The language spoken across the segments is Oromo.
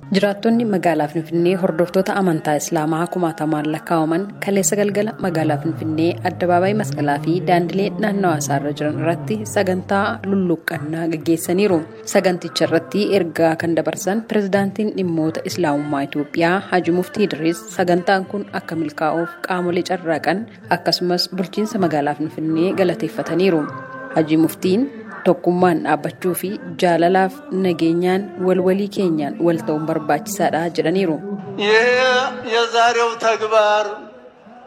Jiraattonni magaalaa Finfinnee hordoftoota amantaa Islaamaa kumaatamaan lakkaa'aman kaleessa galgala magaalaa Finfinnee addabaabaayii Masqalaa fi daandilee naannawaa isaarra jiran irratti sagantaa lulluqqannaa gaggeessaniiru. Saganticha irratti ergaa kan dabarsan pirezidaantiin dhimmoota Islaamummaa Itoophiyaa Haji Muftii Idriis sagantaan kun akka milkaa'uuf qaamolee carraaqan akkasumas bulchiinsa magaalaa Finfinnee galateeffataniiru. Haji Muftiin tokkummaan dhaabbachuu fi jaalalaaf nageenyaan walwalii keenyaan wal ta'uun barbaachisaadha jedhaniiru. የዛሬው ተግባር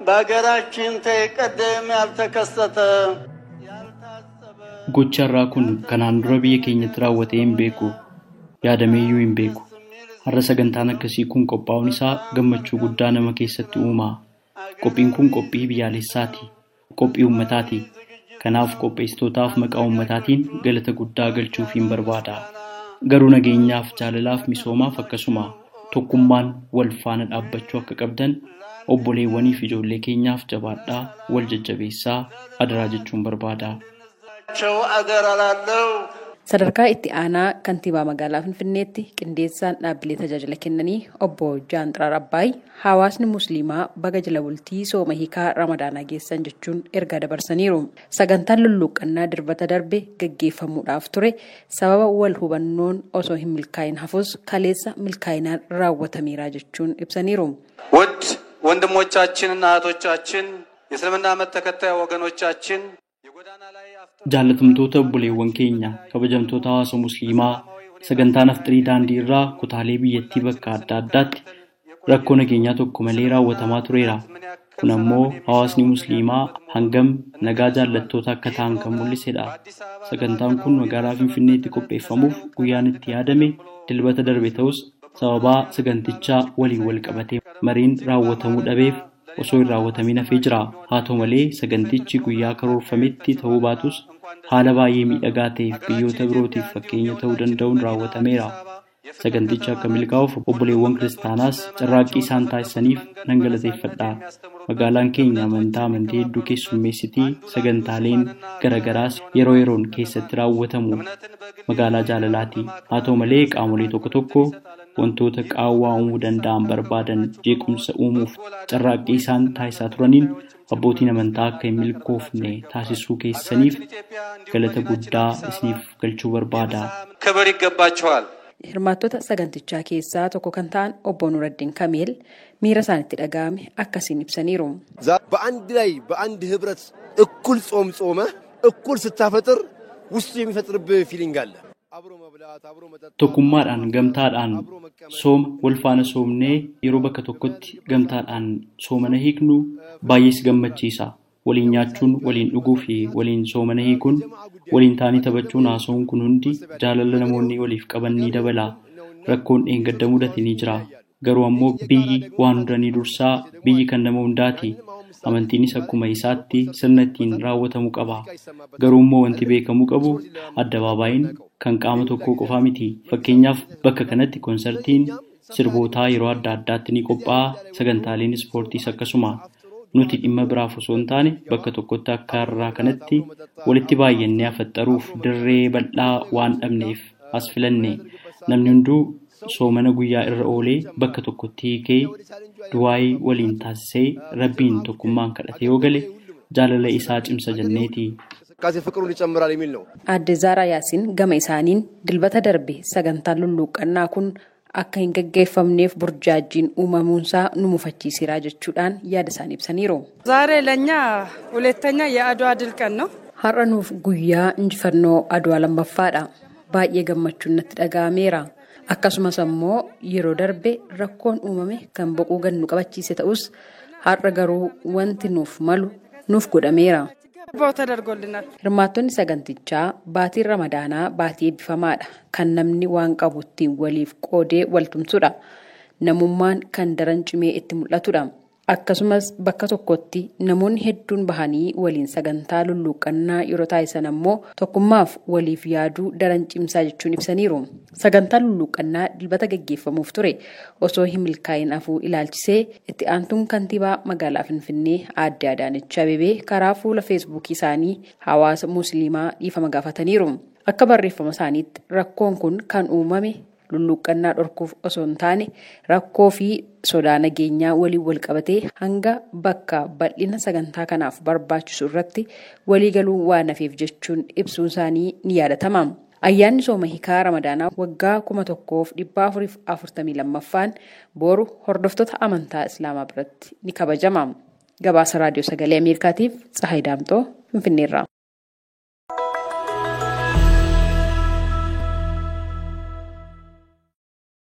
በአገራችን ተቀደም ያልተከሰተ ጎቻራ kun kanaan dura biyya keenyatti raawwatee hin beeku yaadameeyyuu hin beeku. Har'a sagantaan akkasii kun qophaa'uun isaa gammachuu guddaa nama keessatti uuma. Qophiin kun qophii biyyaalessaati. Qophii uummataati. Kanaaf qopheessitootaaf maqaa uummataatiin galata guddaa galchuufiin barbaada. Garuu nageenyaaf jaalalaaf misoomaaf akkasuma tokkummaan wal faana dhaabbachuu akka qabdan obboleewwanii fi ijoollee keenyaaf jabaadhaa wal jajjabeessaa adaraa jechuun barbaada. Sadarkaa itti aanaa kantiibaa magaalaa Finfinneetti qindeessaan dhaabbilee tajaajila kennanii obbo Jaanxiraar Abbaay hawaasni musliimaa baga jala bultii sooma hiikaa ramadaanaa geessan jechuun ergaa dabarsaniiru. Sagantaan lulluqqannaa dirbata darbe gaggeeffamuudhaaf ture sababa wal hubannoon osoo hin milkaa'in hafus kaleessa milkaa'inaan raawwatameera jechuun ibsaniiru. ውድ ወንድሞቻችንና እህቶቻችን የእስልምና እምነት ተከታይ ወገኖቻችን Jaalatamtoota obboleewwan keenya kabajamtoota hawaasa musliimaa sagantaan afxirii daandii irraa kutaalee biyyattii bakka adda addaatti rakkoo nageenyaa tokko malee raawwatamaa tureera. Kun ammoo hawaasni musliimaa hangam nagaa jaallattoota akka ta'an kan mul'isedha. Sagantaan kun magaalaa Finfinneetti qopheeffamuuf guyyaan itti yaadame dilbata darbe ta'us sababaa sagantichaa waliin wal qabatee mariin raawwatamuu dhabeef osoo hin raawwatamin hafee jira. Haa ta'u malee sagantichi guyyaa karoorfametti ta'uu baatus haala baay'ee miidhagaa ta'eef biyyoota birootiif fakkeenya ta'uu danda'uun raawwatameera. Saganticha akka milkaa'uuf obboleewwan kiristaanaas carraaqqii isaan taasisaniif nan galateeffadha. Magaalaan keenya amantii hedduu keessummeessitii sagantaaleen garagaraas yeroo yeroon keessatti raawwatamu magaalaa jaalalaati. Haa ta'u malee qaamolee tokko tokko wantoota qaawwaa uumuu danda'an barbaadan jeequmsa uumuuf carraaqqii isaan taasisaa turaniin abbootiin amantaa akka hin milkoofne taasisuu keessaniif galata guddaa isiniif galchuu barbaada. ክብር ይገባችኋል. Hirmaattota sagantichaa keessaa tokko kan ta'an obbo Nuraddiin Kameel miira isaanitti dhaga'ame akkasiin ibsaniiru. በአንድ ላይ በአንድ ህብረት እኩል ጾመ እኩል ስታፈጥር ውስጥ የሚፈጥርብህ ፊሊንግ አለ። Tokkummaadhaan gamtaadhaan sooma wal faana soomnee yeroo bakka tokkotti gamtaadhaan soomana hiiknu baay'ees gammachiisa. Waliin nyaachuun, waliin dhuguu fi waliin soomana hiikuun, waliin taanii taphachuun haasa'uun kun hundi jaalala namoonni waliif qaban ni dabala. Rakkoon dheengadda mudate ni jira. Garuu ammoo biyyi waan hundanii dursaa biyyi kan nama hundaati. Amantiinis akkuma isaatti sirna ittiin raawwatamuu qaba. Garuu immoo wanti beekamuu qabu addabaabaayiin kan qaama tokkoo qofaa miti. Fakkeenyaaf bakka kanatti konsertiin sirbootaa yeroo adda addaatti ni qophaa'a. Sagantaaleen ispoortiis akkasuma. Nuti dhimma biraaf osoo hin taane bakka tokkotti akka irraa kanatti walitti baay'annee afaxxaruuf dirree bal'aa waan dhabneef as filanne. Namni hunduu soomana guyyaa irra oolee bakka tokkotti hiikee du'aayii waliin taasisee rabbiin tokkummaan kadhate yoo gale jaalala isaa cimsa jenneeti. Aadde Zaaraa Yaasiin gama isaaniin dilbata darbe sagantaan lulluqqannaa kun akka hin gaggeeffamneef burjaajjiin uumamuunsaa nu mufachiisiraa jechuudhaan yaada isaanii ibsaniiru. ዛሬ ለኛ ሁለተኛ የአድዋ ድል ቀን ነው። Har'a nuuf guyyaa injifannoo Adwaa lammaffaadha. Baay'ee gammachuun natti dhaga'ameera. Akkasumas ammoo yeroo darbe rakkoon uumame kan boquu gannu qabachiise ta'us har'a garuu wanti nuuf malu nuuf godhameera. Hirmaattonni sagantichaa baatiin ramadaanaa baatii eebbifamaadha. Kan namni waan qabu ittiin waliif qoodee waltumsudha. Namummaan kan daran cimee itti mul'atudha. Akkasumas bakka tokkotti namoonni hedduun bahanii waliin sagantaa lulluqqannaa yeroo taasisan ammoo tokkummaaf waliif yaaduu daran cimsaa jechuun ibsaniiru. Sagantaa lulluqqannaa dilbata gaggeeffamuuf ture osoo hin milkaa'in hafuu ilaalchisee itti aantuun kantiibaa magaalaa Finfinnee aadde Adaanech Abeebee karaa fuula feesbuukii isaanii hawaasa musliimaa dhiifama gaafataniiru. Akka barreeffama isaaniitti rakkoon kun kan uumame lulluuqqannaa dhorkuuf osoo hin taane rakkoo fi sodaa nageenyaa waliin wal qabatee hanga bakka bal'ina sagantaa kanaaf barbaachisu irratti waliigaluu waan hafeef jechuun ibsuun isaanii ni yaadatama. Ayyaanni sooma hiikaa Ramadaanaa waggaa 1442ffaan boru hordoftoota amantaa Islaamaa biratti ni kabajama. Gabaasa Raadiyoo Sagalee Ameerikaatiif Tsahaay Daamxoo Finfinneerraa.